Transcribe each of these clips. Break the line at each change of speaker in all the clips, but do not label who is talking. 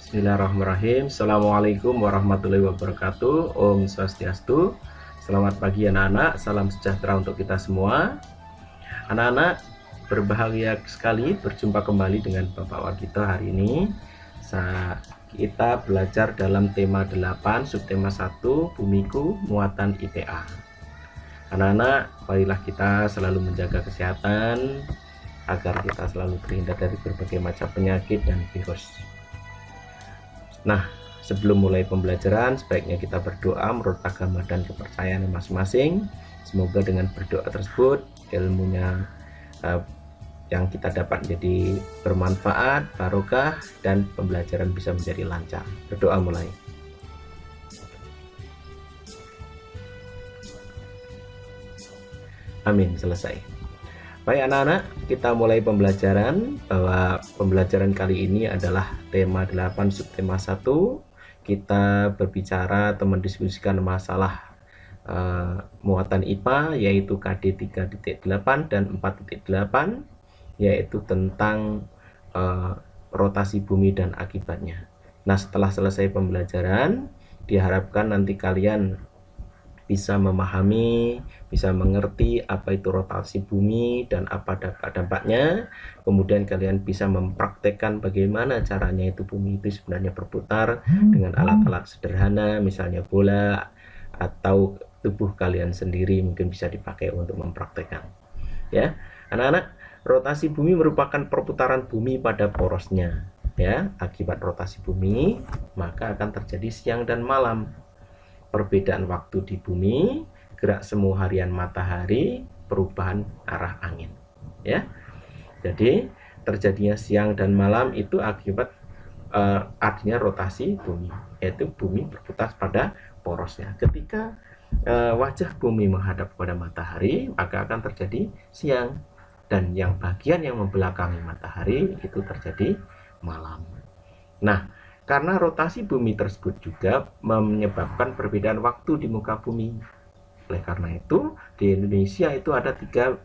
Bismillahirrahmanirrahim. Assalamualaikum warahmatullahi wabarakatuh. Om Swastiastu. Selamat pagi anak-anak. Salam sejahtera untuk kita semua. Anak-anak, berbahagia sekali berjumpa kembali dengan Bapak Wagito hari ini. Kita belajar dalam tema 8, subtema 1, Bumiku, Muatan IPA. Anak-anak, marilah kita selalu menjaga kesehatan agar kita selalu terhindar dari berbagai macam penyakit dan virus. Nah, sebelum mulai pembelajaran, sebaiknya kita berdoa menurut agama dan kepercayaan masing-masing. Semoga dengan berdoa tersebut, ilmunya yang kita dapat jadi bermanfaat, barokah, dan pembelajaran bisa menjadi lancar. Berdoa mulai. Amin, selesai. Baik anak-anak, kita mulai pembelajaran. Bahwa pembelajaran kali ini adalah tema 8 subtema 1. Kita berbicara atau mendiskusikan masalah muatan IPA, yaitu KD 3.8 dan 4.8, yaitu tentang rotasi bumi dan akibatnya. Nah, setelah selesai pembelajaran, diharapkan nanti kalian bisa memahami, bisa mengerti apa itu rotasi bumi dan apa dampak-dampaknya. Kemudian kalian bisa mempraktekkan bagaimana caranya itu bumi itu sebenarnya berputar dengan alat-alat sederhana, misalnya bola atau tubuh kalian sendiri mungkin bisa dipakai untuk mempraktekkan. Ya, anak-anak, rotasi bumi merupakan perputaran bumi pada porosnya. Ya, akibat rotasi bumi maka akan terjadi siang dan malam. Perbedaan waktu di bumi, gerak semu harian matahari, perubahan arah angin. Ya, jadi terjadinya siang dan malam itu akibat artinya rotasi bumi, yaitu bumi berputar pada porosnya. Ketika wajah bumi menghadap pada matahari, maka akan terjadi siang, dan yang bagian yang membelakangi matahari itu terjadi malam. Nah, karena rotasi bumi tersebut juga menyebabkan perbedaan waktu di muka bumi. Oleh karena itu, di Indonesia itu ada 3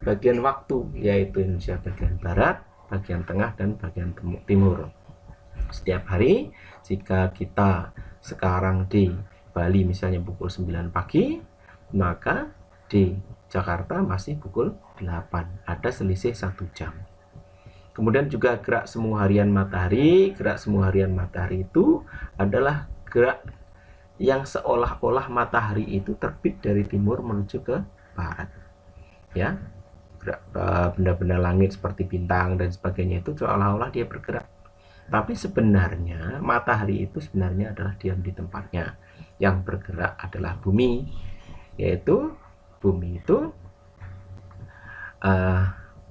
bagian waktu, yaitu Indonesia bagian barat, bagian tengah, dan bagian timur. Setiap hari, jika kita sekarang di Bali misalnya pukul 9 pagi, maka di Jakarta masih pukul 8. Ada selisih 1 jam. Kemudian juga gerak semu harian matahari. Gerak semu harian matahari itu adalah gerak yang seolah-olah matahari itu terbit dari timur menuju ke barat. Ya, gerak benda-benda langit seperti bintang dan sebagainya itu seolah-olah dia bergerak. Tapi sebenarnya matahari itu sebenarnya adalah diam di tempatnya. Yang bergerak adalah bumi, yaitu bumi itu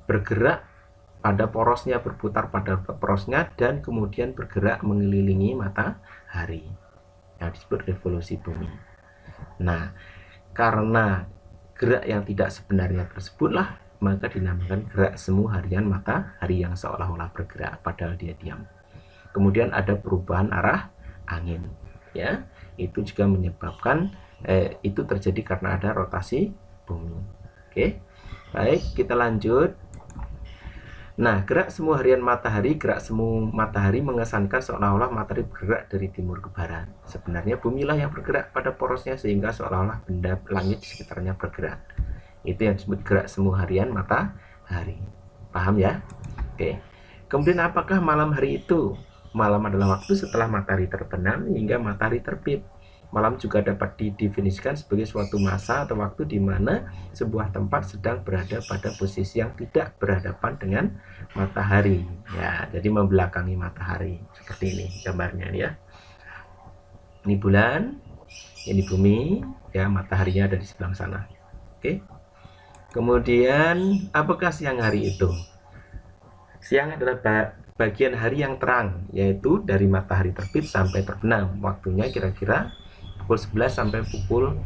bergerak pada porosnya, berputar pada porosnya, dan kemudian bergerak mengelilingi matahari, yang disebut revolusi bumi. Nah, karena gerak yang tidak sebenarnya tersebutlah maka dinamakan gerak semu harian matahari yang seolah-olah bergerak padahal dia diam. Kemudian ada perubahan arah angin, ya, itu juga menyebabkan itu terjadi karena ada rotasi bumi. Oke, baik, kita lanjut. Nah, gerak semu harian matahari, gerak semu matahari mengesankan seolah-olah matahari bergerak dari timur ke barat. Sebenarnya bumilah yang bergerak pada porosnya sehingga seolah-olah benda langit di sekitarnya bergerak. Itu yang disebut gerak semu harian matahari. Paham ya? Oke. Kemudian apakah malam hari itu? Malam adalah waktu setelah matahari terbenam hingga matahari terbit. Malam juga dapat didefinisikan sebagai suatu masa atau waktu di mana sebuah tempat sedang berada pada posisi yang tidak berhadapan dengan matahari. Ya, jadi membelakangi matahari. Seperti ini gambarnya ya. Ini bulan, ini bumi, ya, mataharinya ada di sebelah sana. Oke. Kemudian apakah siang hari itu? Siang adalah bagian hari yang terang, yaitu dari matahari terbit sampai terbenam. Waktunya kira-kira pukul 11 sampai pukul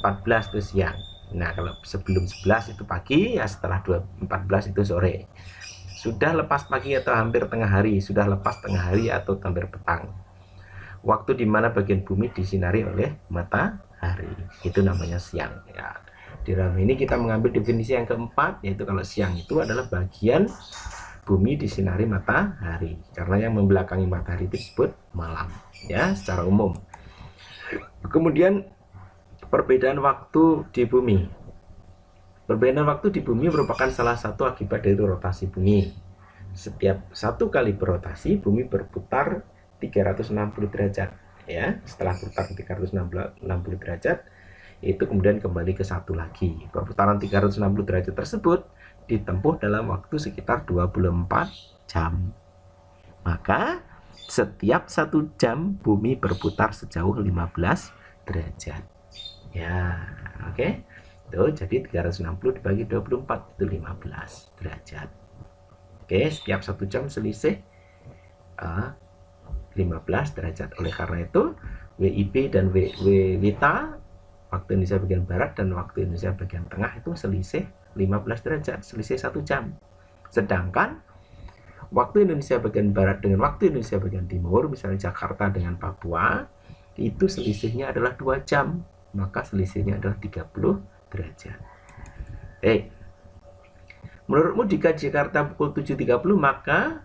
14 itu siang. Nah, kalau sebelum 11 itu pagi, ya setelah 14 itu sore. Sudah lepas pagi atau hampir tengah hari, sudah lepas tengah hari atau hampir petang. Waktu di mana bagian bumi disinari oleh matahari, itu namanya siang. Ya, di dalam ini kita mengambil definisi yang keempat, yaitu kalau siang itu adalah bagian bumi disinari matahari, karena yang membelakangi matahari itu disebut malam ya secara umum. Kemudian perbedaan waktu di bumi. Perbedaan waktu di bumi merupakan salah satu akibat dari rotasi bumi. Setiap satu kali berotasi, bumi berputar 360 derajat ya. Setelah putar 360 derajat, itu kemudian kembali ke satu lagi. Perputaran 360 derajat tersebut ditempuh dalam waktu sekitar 24 jam. Maka setiap 1 jam bumi berputar sejauh 15 derajat. Ya, oke. Tuh, jadi 360 dibagi 24 itu 15 derajat. Oke, setiap 1 jam selisih 15 derajat. Oleh karena itu, WIB dan WITA, waktu Indonesia bagian barat dan waktu Indonesia bagian tengah itu selisih 15 derajat, selisih 1 jam. Sedangkan waktu Indonesia bagian barat dengan waktu Indonesia bagian timur, misalnya Jakarta dengan Papua, itu selisihnya adalah 2 jam. Maka selisihnya adalah 30 derajat. Menurutmu jika Jakarta pukul 7.30, maka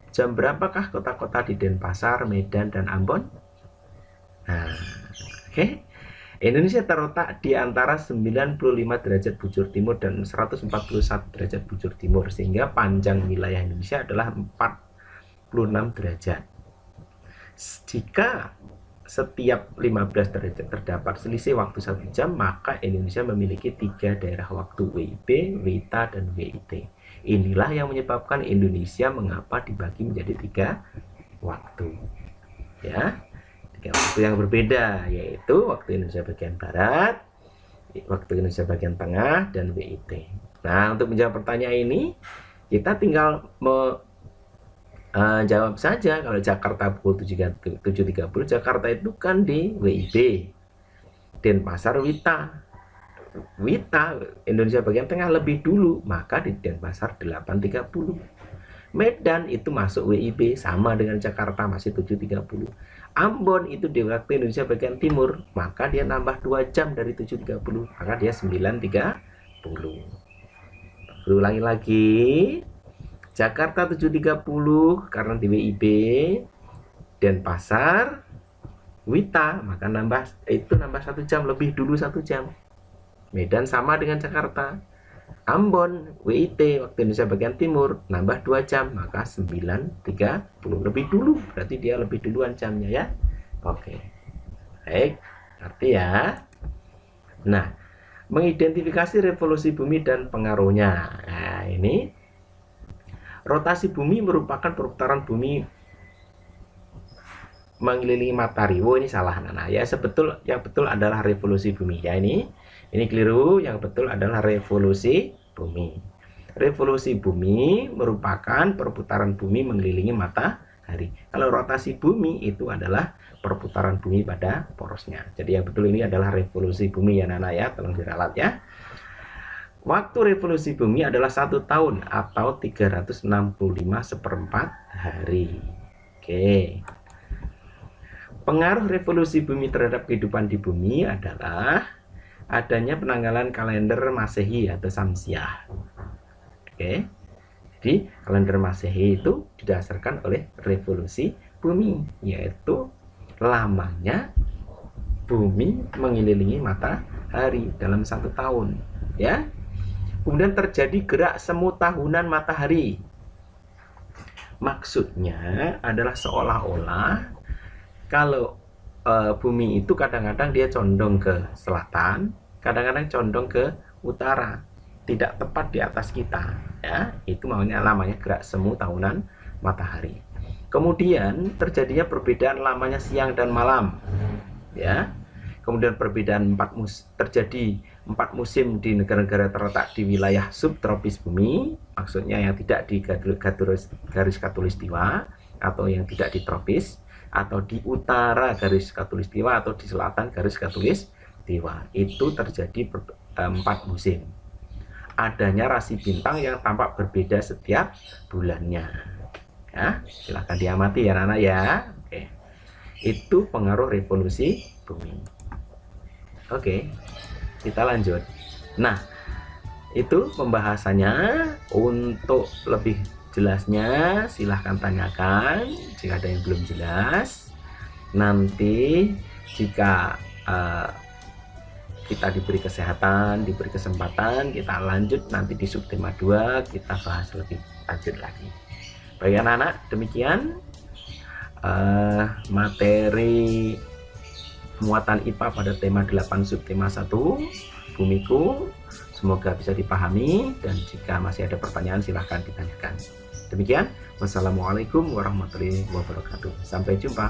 jam berapakah kota-kota di Denpasar, Medan, dan Ambon? Nah, oke. Indonesia terletak di antara 95 derajat bujur timur dan 141 derajat bujur timur, sehingga panjang wilayah Indonesia adalah 46 derajat. Jika setiap 15 derajat terdapat selisih waktu 1 jam, maka Indonesia memiliki 3 daerah waktu, WIB, WITA, dan WIT. Inilah yang menyebabkan Indonesia mengapa dibagi menjadi 3 waktu. Ya, 3 waktu yang berbeda, yaitu waktu Indonesia bagian barat, waktu Indonesia bagian tengah, dan WIT. Nah, untuk menjawab pertanyaan ini, kita tinggal jawab saja. Kalau Jakarta pukul 7.30, Jakarta itu kan di WIB, Denpasar WITA. WITA Indonesia bagian tengah lebih dulu, maka di Denpasar 8.30. Medan itu masuk WIB sama dengan Jakarta, masih 7.30. Ambon itu di waktu Indonesia bagian timur, maka dia nambah 2 jam dari 7.30, maka dia 9.30. Berulangi lagi, Jakarta 7.30 karena di WIB, Denpasar WITA, maka nambah 1 jam, lebih dulu 1 jam. Medan sama dengan Jakarta. Ambon WIT waktu Indonesia bagian timur nambah 2 jam, maka 9.30, lebih dulu, berarti dia lebih duluan jamnya ya. Oke, baik, arti ya. Nah, mengidentifikasi revolusi bumi dan pengaruhnya. Nah, ini rotasi bumi merupakan perputaran bumi mengelilingi matahari. Oh, ini salah, Nana. Ya, yang betul adalah revolusi bumi. Ya, ini keliru. Yang betul adalah revolusi bumi. Revolusi bumi merupakan perputaran bumi mengelilingi matahari. Kalau rotasi bumi itu adalah perputaran bumi pada porosnya. Jadi yang betul ini adalah revolusi bumi ya, Nana ya. Tolong diralat ya. Waktu revolusi bumi adalah 1 tahun atau 365 seperempat hari. Oke. Pengaruh revolusi bumi terhadap kehidupan di bumi adalah adanya penanggalan kalender Masehi atau Samsiah. Oke. Jadi kalender Masehi itu didasarkan oleh revolusi bumi, yaitu lamanya bumi mengelilingi matahari dalam 1 tahun. Ya. Kemudian terjadi gerak semu tahunan matahari. Maksudnya adalah seolah-olah kalau bumi itu kadang-kadang dia condong ke selatan, kadang-kadang condong ke utara, tidak tepat di atas kita. Ya, itu namanya gerak semu tahunan matahari. Kemudian terjadinya perbedaan lamanya siang dan malam. Ya. Kemudian perbedaan terjadi 4 musim di negara-negara terletak di wilayah subtropis bumi, maksudnya yang tidak di garis khatulistiwa atau yang tidak di tropis, atau di utara garis khatulistiwa atau di selatan garis khatulistiwa. Itu terjadi 4 musim. Adanya rasi bintang yang tampak berbeda setiap bulannya. Ya, silahkan diamati ya Nana ya. Oke. Itu pengaruh revolusi bumi. Oke, kita lanjut. Nah, itu pembahasannya. Untuk lebih jelasnya silahkan tanyakan jika ada yang belum jelas. Nanti jika kita diberi kesehatan, diberi kesempatan, kita lanjut nanti di subtema 2, kita bahas lebih lanjut lagi. Baik anak-anak, demikian materi muatan IPA pada tema 8 subtema 1 Bumiku. Semoga bisa dipahami, dan jika masih ada pertanyaan silahkan ditanyakan. Demikian, wassalamualaikum warahmatullahi wabarakatuh. Sampai jumpa.